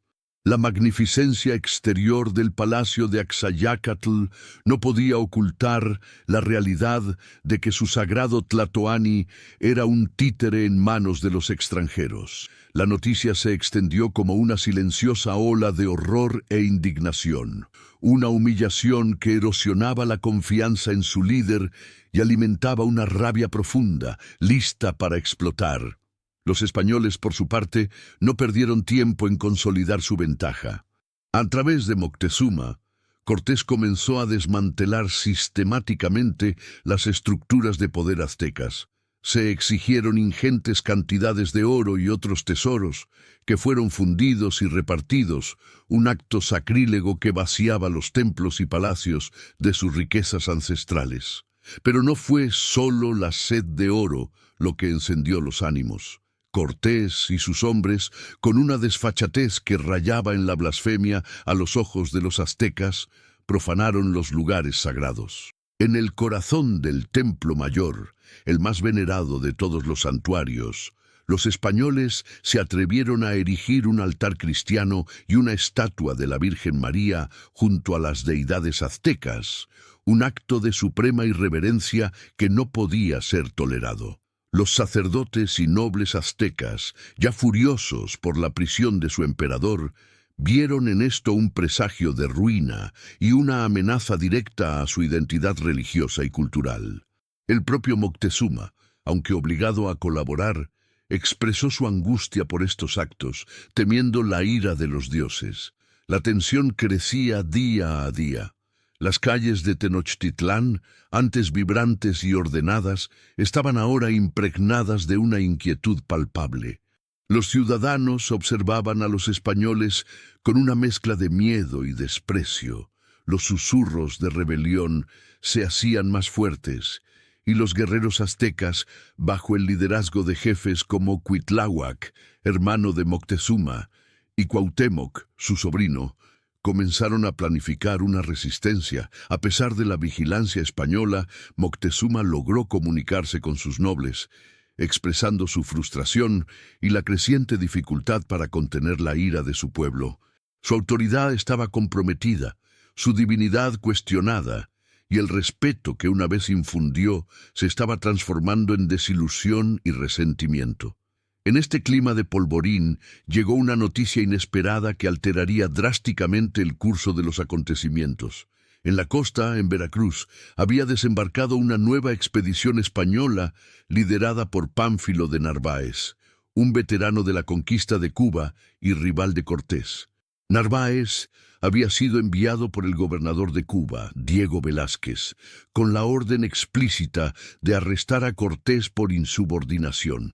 La magnificencia exterior del palacio de Axayácatl no podía ocultar la realidad de que su sagrado Tlatoani era un títere en manos de los extranjeros. La noticia se extendió como una silenciosa ola de horror e indignación, una humillación que erosionaba la confianza en su líder y alimentaba una rabia profunda, lista para explotar. Los españoles, por su parte, no perdieron tiempo en consolidar su ventaja. A través de Moctezuma, Cortés comenzó a desmantelar sistemáticamente las estructuras de poder aztecas. Se exigieron ingentes cantidades de oro y otros tesoros, que fueron fundidos y repartidos, un acto sacrílego que vaciaba los templos y palacios de sus riquezas ancestrales. Pero no fue solo la sed de oro lo que encendió los ánimos. Cortés y sus hombres, con una desfachatez que rayaba en la blasfemia a los ojos de los aztecas, profanaron los lugares sagrados. En el corazón del Templo Mayor, el más venerado de todos los santuarios, los españoles se atrevieron a erigir un altar cristiano y una estatua de la Virgen María junto a las deidades aztecas, un acto de suprema irreverencia que no podía ser tolerado. Los sacerdotes y nobles aztecas, ya furiosos por la prisión de su emperador, vieron en esto un presagio de ruina y una amenaza directa a su identidad religiosa y cultural. El propio Moctezuma, aunque obligado a colaborar, expresó su angustia por estos actos, temiendo la ira de los dioses. La tensión crecía día a día. Las calles de Tenochtitlán, antes vibrantes y ordenadas, estaban ahora impregnadas de una inquietud palpable. Los ciudadanos observaban a los españoles con una mezcla de miedo y desprecio. Los susurros de rebelión se hacían más fuertes, y los guerreros aztecas, bajo el liderazgo de jefes como Cuitláhuac, hermano de Moctezuma, y Cuauhtémoc, su sobrino, comenzaron a planificar una resistencia. A pesar de la vigilancia española, Moctezuma logró comunicarse con sus nobles, expresando su frustración y la creciente dificultad para contener la ira de su pueblo. Su autoridad estaba comprometida, su divinidad cuestionada, y el respeto que una vez infundió se estaba transformando en desilusión y resentimiento. En este clima de polvorín llegó una noticia inesperada que alteraría drásticamente el curso de los acontecimientos. En la costa, en Veracruz, había desembarcado una nueva expedición española liderada por Pánfilo de Narváez, un veterano de la conquista de Cuba y rival de Cortés. Narváez había sido enviado por el gobernador de Cuba, Diego Velázquez, con la orden explícita de arrestar a Cortés por insubordinación.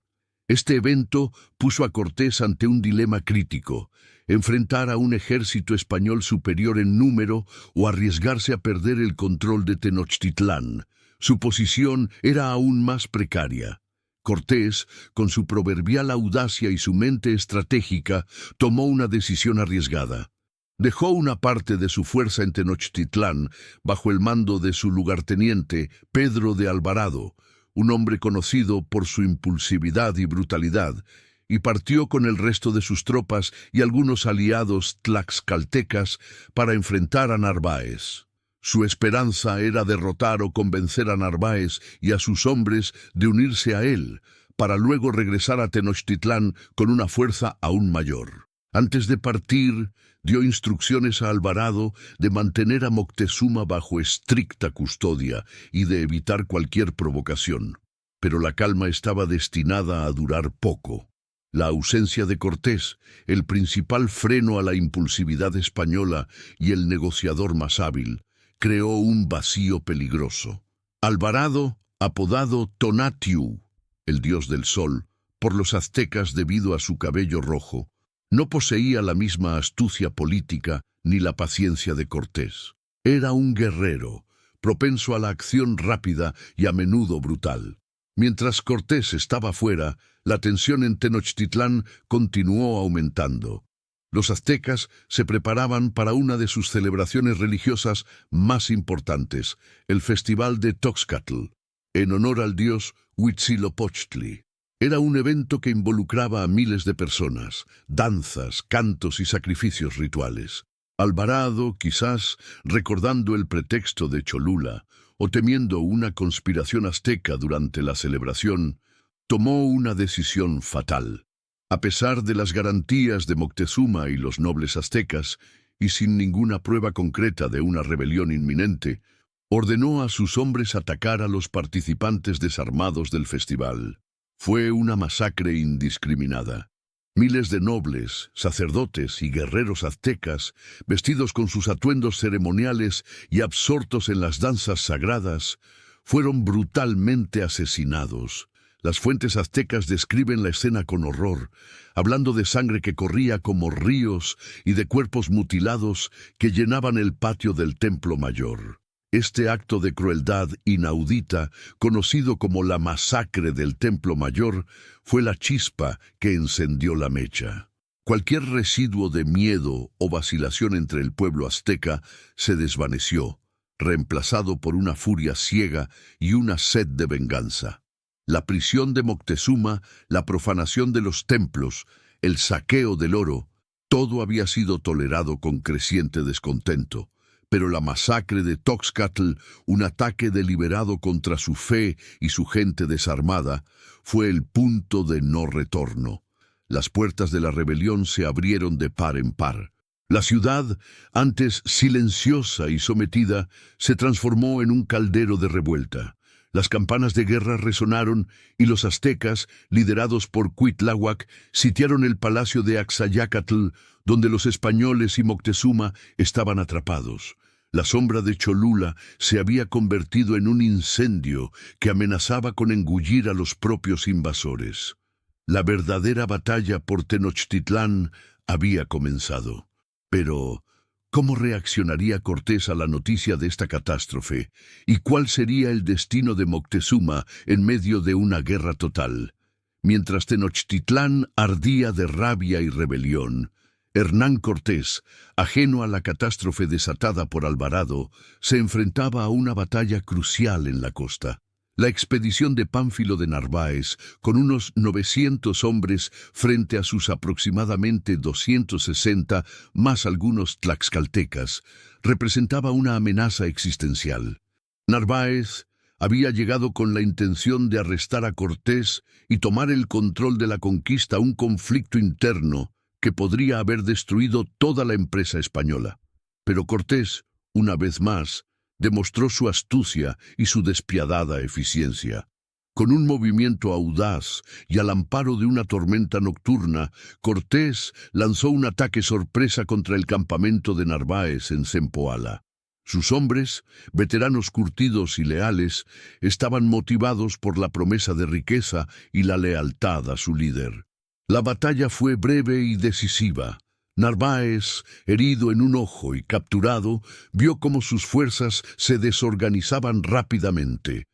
Este evento puso a Cortés ante un dilema crítico: enfrentar a un ejército español superior en número o arriesgarse a perder el control de Tenochtitlán. Su posición era aún más precaria. Cortés, con su proverbial audacia y su mente estratégica, tomó una decisión arriesgada. Dejó una parte de su fuerza en Tenochtitlán bajo el mando de su lugarteniente, Pedro de Alvarado, un hombre conocido por su impulsividad y brutalidad, y partió con el resto de sus tropas y algunos aliados tlaxcaltecas para enfrentar a Narváez. Su esperanza era derrotar o convencer a Narváez y a sus hombres de unirse a él, para luego regresar a Tenochtitlán con una fuerza aún mayor. Antes de partir, dio instrucciones a Alvarado de mantener a Moctezuma bajo estricta custodia y de evitar cualquier provocación. Pero la calma estaba destinada a durar poco. La ausencia de Cortés, el principal freno a la impulsividad española y el negociador más hábil, creó un vacío peligroso. Alvarado, apodado Tonatiuh, el dios del sol, por los aztecas debido a su cabello rojo, no poseía la misma astucia política ni la paciencia de Cortés. Era un guerrero, propenso a la acción rápida y a menudo brutal. Mientras Cortés estaba fuera, la tensión en Tenochtitlán continuó aumentando. Los aztecas se preparaban para una de sus celebraciones religiosas más importantes, el Festival de Toxcatl, en honor al dios Huitzilopochtli. Era un evento que involucraba a miles de personas, danzas, cantos y sacrificios rituales. Alvarado, quizás recordando el pretexto de Cholula o temiendo una conspiración azteca durante la celebración, tomó una decisión fatal. A pesar de las garantías de Moctezuma y los nobles aztecas, y sin ninguna prueba concreta de una rebelión inminente, ordenó a sus hombres atacar a los participantes desarmados del festival. Fue una masacre indiscriminada. Miles de nobles, sacerdotes y guerreros aztecas, vestidos con sus atuendos ceremoniales y absortos en las danzas sagradas, fueron brutalmente asesinados. Las fuentes aztecas describen la escena con horror, hablando de sangre que corría como ríos y de cuerpos mutilados que llenaban el patio del templo mayor. Este acto de crueldad inaudita, conocido como la masacre del Templo Mayor, fue la chispa que encendió la mecha. Cualquier residuo de miedo o vacilación entre el pueblo azteca se desvaneció, reemplazado por una furia ciega y una sed de venganza. La prisión de Moctezuma, la profanación de los templos, el saqueo del oro, todo había sido tolerado con creciente descontento. Pero la masacre de Toxcatl, un ataque deliberado contra su fe y su gente desarmada, fue el punto de no retorno. Las puertas de la rebelión se abrieron de par en par. La ciudad, antes silenciosa y sometida, se transformó en un caldero de revuelta. Las campanas de guerra resonaron y los aztecas, liderados por Cuitláhuac, sitiaron el palacio de Axayácatl, donde los españoles y Moctezuma estaban atrapados. La sombra de Cholula se había convertido en un incendio que amenazaba con engullir a los propios invasores. La verdadera batalla por Tenochtitlán había comenzado. Pero, ¿cómo reaccionaría Cortés a la noticia de esta catástrofe? ¿Y cuál sería el destino de Moctezuma en medio de una guerra total? Mientras Tenochtitlán ardía de rabia y rebelión, Hernán Cortés, ajeno a la catástrofe desatada por Alvarado, se enfrentaba a una batalla crucial en la costa. La expedición de Pánfilo de Narváez, con unos 900 hombres frente a sus aproximadamente 260, más algunos tlaxcaltecas, representaba una amenaza existencial. Narváez había llegado con la intención de arrestar a Cortés y tomar el control de la conquista, un conflicto interno que podría haber destruido toda la empresa española. Pero Cortés, una vez más, demostró su astucia y su despiadada eficiencia. Con un movimiento audaz y al amparo de una tormenta nocturna, Cortés lanzó un ataque sorpresa contra el campamento de Narváez en Zempoala. Sus hombres, veteranos curtidos y leales, estaban motivados por la promesa de riqueza y la lealtad a su líder. La batalla fue breve y decisiva. Narváez, herido en un ojo y capturado, vio cómo sus fuerzas se desorganizaban rápidamente.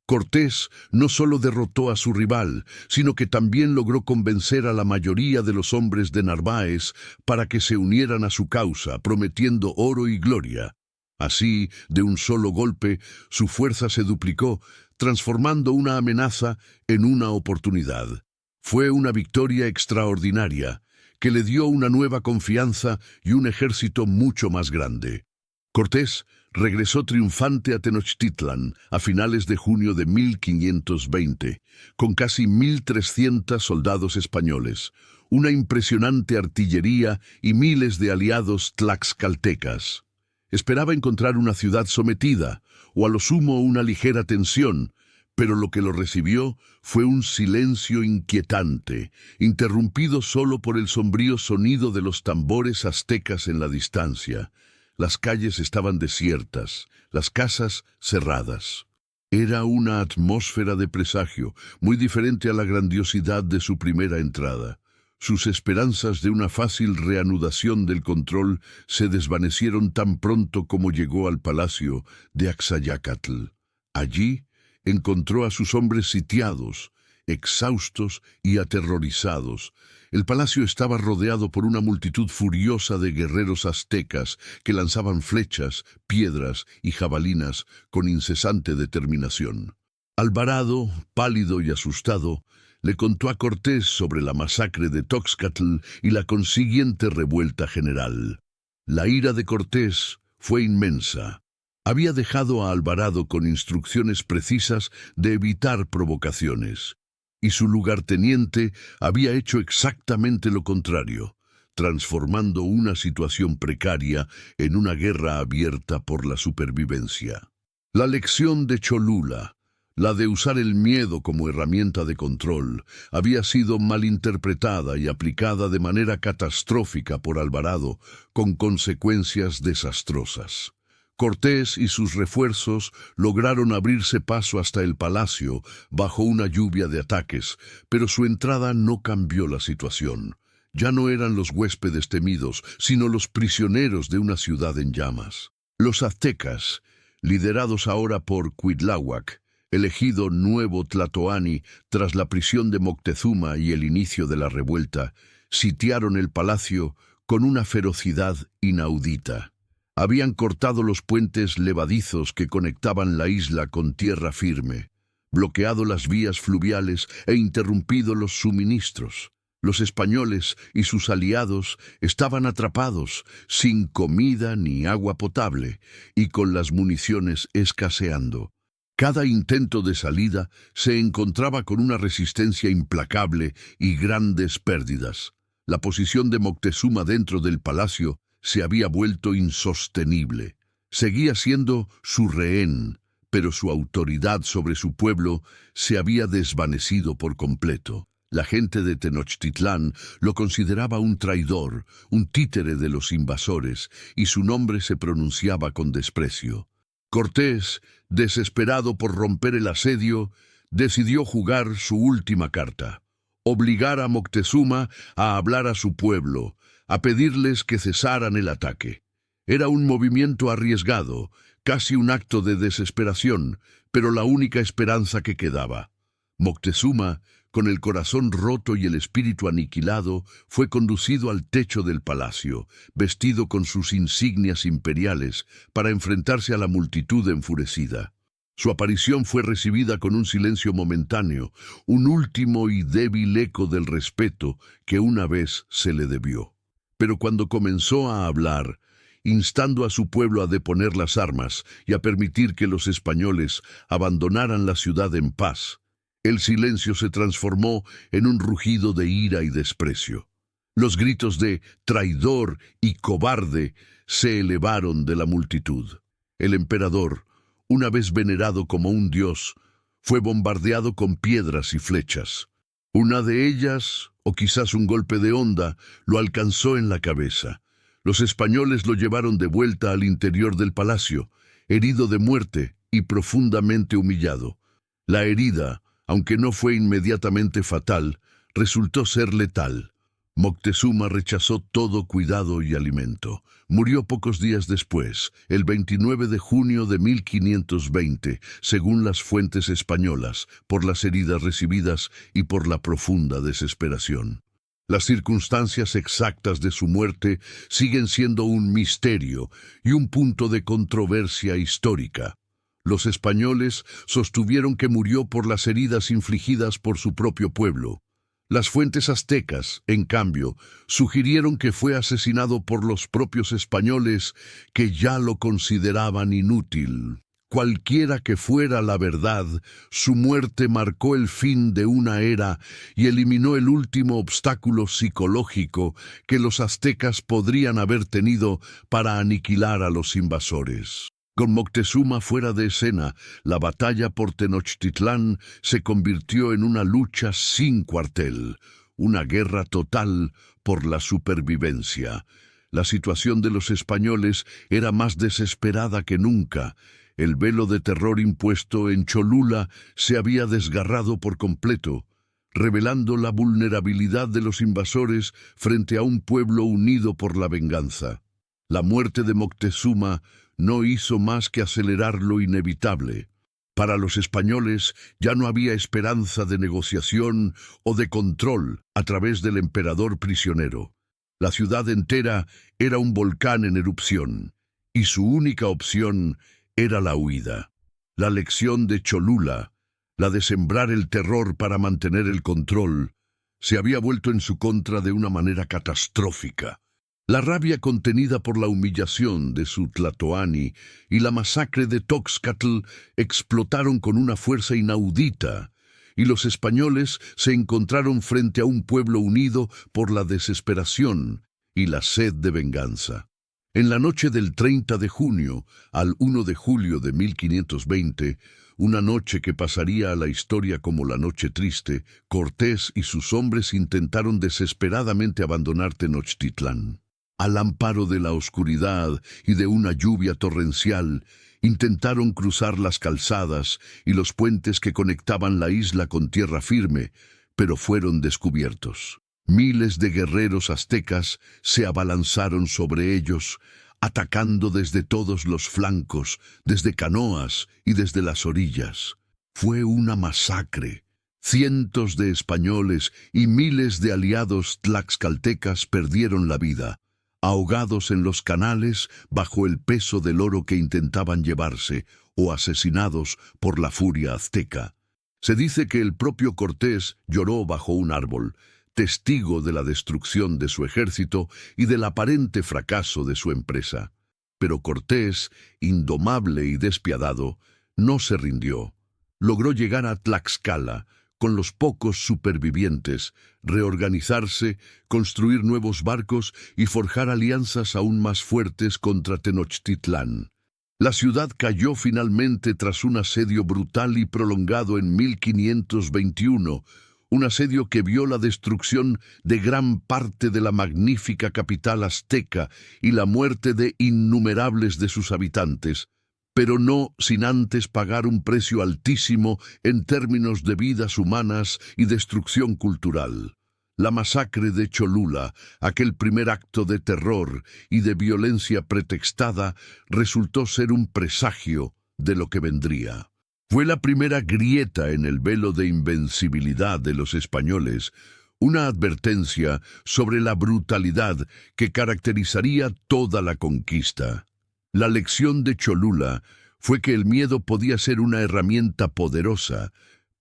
Cortés no solo derrotó a su rival, sino que también logró convencer a la mayoría de los hombres de Narváez para que se unieran a su causa, prometiendo oro y gloria. Así, de un solo golpe, su fuerza se duplicó, transformando una amenaza en una oportunidad. Fue una victoria extraordinaria, que le dio una nueva confianza y un ejército mucho más grande. Cortés regresó triunfante a Tenochtitlán a finales de junio de 1520, con casi 1,300 soldados españoles, una impresionante artillería y miles de aliados tlaxcaltecas. Esperaba encontrar una ciudad sometida, o a lo sumo una ligera tensión, pero lo que lo recibió fue un silencio inquietante, interrumpido solo por el sombrío sonido de los tambores aztecas en la distancia. Las calles estaban desiertas, las casas cerradas. Era una atmósfera de presagio, muy diferente a la grandiosidad de su primera entrada. Sus esperanzas de una fácil reanudación del control se desvanecieron tan pronto como llegó al palacio de Axayácatl. Allí encontró a sus hombres sitiados, exhaustos y aterrorizados. El palacio estaba rodeado por una multitud furiosa de guerreros aztecas que lanzaban flechas, piedras y jabalinas con incesante determinación. Alvarado, pálido y asustado, le contó a Cortés sobre la masacre de Toxcatl y la consiguiente revuelta general. La ira de Cortés fue inmensa. Había dejado a Alvarado con instrucciones precisas de evitar provocaciones, y su lugarteniente había hecho exactamente lo contrario, transformando una situación precaria en una guerra abierta por la supervivencia. La lección de Cholula, la de usar el miedo como herramienta de control, había sido malinterpretada y aplicada de manera catastrófica por Alvarado, con consecuencias desastrosas. Cortés y sus refuerzos lograron abrirse paso hasta el palacio bajo una lluvia de ataques, pero su entrada no cambió la situación. Ya no eran los huéspedes temidos, sino los prisioneros de una ciudad en llamas. Los aztecas, liderados ahora por Cuitláhuac, elegido nuevo tlatoani tras la prisión de Moctezuma y el inicio de la revuelta, sitiaron el palacio con una ferocidad inaudita. Habían cortado los puentes levadizos que conectaban la isla con tierra firme, bloqueado las vías fluviales e interrumpido los suministros. Los españoles y sus aliados estaban atrapados, sin comida ni agua potable, y con las municiones escaseando. Cada intento de salida se encontraba con una resistencia implacable y grandes pérdidas. La posición de Moctezuma dentro del palacio se había vuelto insostenible. Seguía siendo su rehén, pero su autoridad sobre su pueblo se había desvanecido por completo. La gente de Tenochtitlán lo consideraba un traidor, un títere de los invasores, y su nombre se pronunciaba con desprecio. Cortés, desesperado por romper el asedio, decidió jugar su última carta: obligar a Moctezuma a hablar a su pueblo, a pedirles que cesaran el ataque. Era un movimiento arriesgado, casi un acto de desesperación, pero la única esperanza que quedaba. Moctezuma, con el corazón roto y el espíritu aniquilado, fue conducido al techo del palacio, vestido con sus insignias imperiales, para enfrentarse a la multitud enfurecida. Su aparición fue recibida con un silencio momentáneo, un último y débil eco del respeto que una vez se le debió. Pero cuando comenzó a hablar, instando a su pueblo a deponer las armas y a permitir que los españoles abandonaran la ciudad en paz, el silencio se transformó en un rugido de ira y desprecio. Los gritos de traidor y cobarde se elevaron de la multitud. El emperador, una vez venerado como un dios, fue bombardeado con piedras y flechas. Una de ellas, o quizás un golpe de honda, lo alcanzó en la cabeza. Los españoles lo llevaron de vuelta al interior del palacio, herido de muerte y profundamente humillado. La herida, aunque no fue inmediatamente fatal, resultó ser letal. Moctezuma rechazó todo cuidado y alimento. Murió pocos días después, el 29 de junio de 1520, según las fuentes españolas, por las heridas recibidas y por la profunda desesperación. Las circunstancias exactas de su muerte siguen siendo un misterio y un punto de controversia histórica. Los españoles sostuvieron que murió por las heridas infligidas por su propio pueblo. Las fuentes aztecas, en cambio, sugirieron que fue asesinado por los propios españoles, que ya lo consideraban inútil. Cualquiera que fuera la verdad, su muerte marcó el fin de una era y eliminó el último obstáculo psicológico que los aztecas podrían haber tenido para aniquilar a los invasores. Con Moctezuma fuera de escena, la batalla por Tenochtitlán se convirtió en una lucha sin cuartel, una guerra total por la supervivencia. La situación de los españoles era más desesperada que nunca. El velo de terror impuesto en Cholula se había desgarrado por completo, revelando la vulnerabilidad de los invasores frente a un pueblo unido por la venganza. La muerte de Moctezuma no hizo más que acelerar lo inevitable. Para los españoles ya no había esperanza de negociación o de control a través del emperador prisionero. La ciudad entera era un volcán en erupción, y su única opción era la huida. La lección de Cholula, la de sembrar el terror para mantener el control, se había vuelto en su contra de una manera catastrófica. La rabia contenida por la humillación de su tlatoani y la masacre de Toxcatl explotaron con una fuerza inaudita, y los españoles se encontraron frente a un pueblo unido por la desesperación y la sed de venganza. En la noche del 30 de junio al 1 de julio de 1520, una noche que pasaría a la historia como la Noche Triste, Cortés y sus hombres intentaron desesperadamente abandonar Tenochtitlán. Al amparo de la oscuridad y de una lluvia torrencial, intentaron cruzar las calzadas y los puentes que conectaban la isla con tierra firme, pero fueron descubiertos. Miles de guerreros aztecas se abalanzaron sobre ellos, atacando desde todos los flancos, desde canoas y desde las orillas. Fue una masacre. Cientos de españoles y miles de aliados tlaxcaltecas perdieron la vida, ahogados en los canales bajo el peso del oro que intentaban llevarse, o asesinados por la furia azteca. Se dice que el propio Cortés lloró bajo un árbol, testigo de la destrucción de su ejército y del aparente fracaso de su empresa. Pero Cortés, indomable y despiadado, no se rindió. Logró llegar a Tlaxcala con los pocos supervivientes, reorganizarse, construir nuevos barcos y forjar alianzas aún más fuertes contra Tenochtitlán. La ciudad cayó finalmente tras un asedio brutal y prolongado en 1521, un asedio que vio la destrucción de gran parte de la magnífica capital azteca y la muerte de innumerables de sus habitantes, pero no sin antes pagar un precio altísimo en términos de vidas humanas y destrucción cultural. La masacre de Cholula, aquel primer acto de terror y de violencia pretextada, resultó ser un presagio de lo que vendría. Fue la primera grieta en el velo de invencibilidad de los españoles, una advertencia sobre la brutalidad que caracterizaría toda la conquista. La lección de Cholula fue que el miedo podía ser una herramienta poderosa,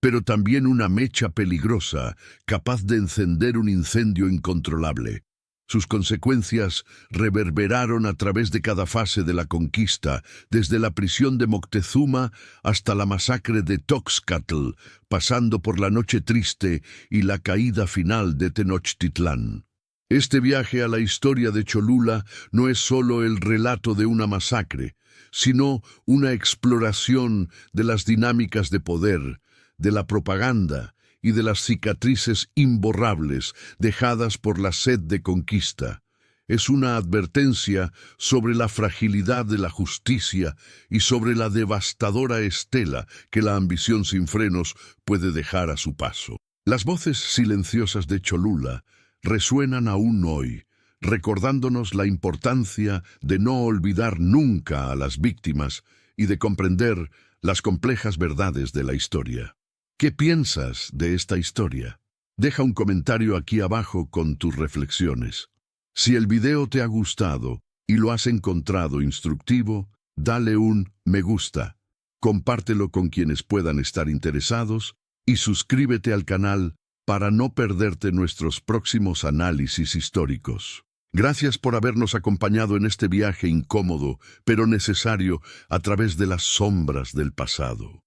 pero también una mecha peligrosa, capaz de encender un incendio incontrolable. Sus consecuencias reverberaron a través de cada fase de la conquista, desde la prisión de Moctezuma hasta la masacre de Toxcatl, pasando por la Noche Triste y la caída final de Tenochtitlán. Este viaje a la historia de Cholula no es solo el relato de una masacre, sino una exploración de las dinámicas de poder, de la propaganda y de las cicatrices imborrables dejadas por la sed de conquista. Es una advertencia sobre la fragilidad de la justicia y sobre la devastadora estela que la ambición sin frenos puede dejar a su paso. Las voces silenciosas de Cholula resuenan aún hoy, recordándonos la importancia de no olvidar nunca a las víctimas y de comprender las complejas verdades de la historia. ¿Qué piensas de esta historia? Deja un comentario aquí abajo con tus reflexiones. Si el video te ha gustado y lo has encontrado instructivo, dale un me gusta, compártelo con quienes puedan estar interesados y suscríbete al canal para no perderte nuestros próximos análisis históricos. Gracias por habernos acompañado en este viaje incómodo, pero necesario, a través de las sombras del pasado.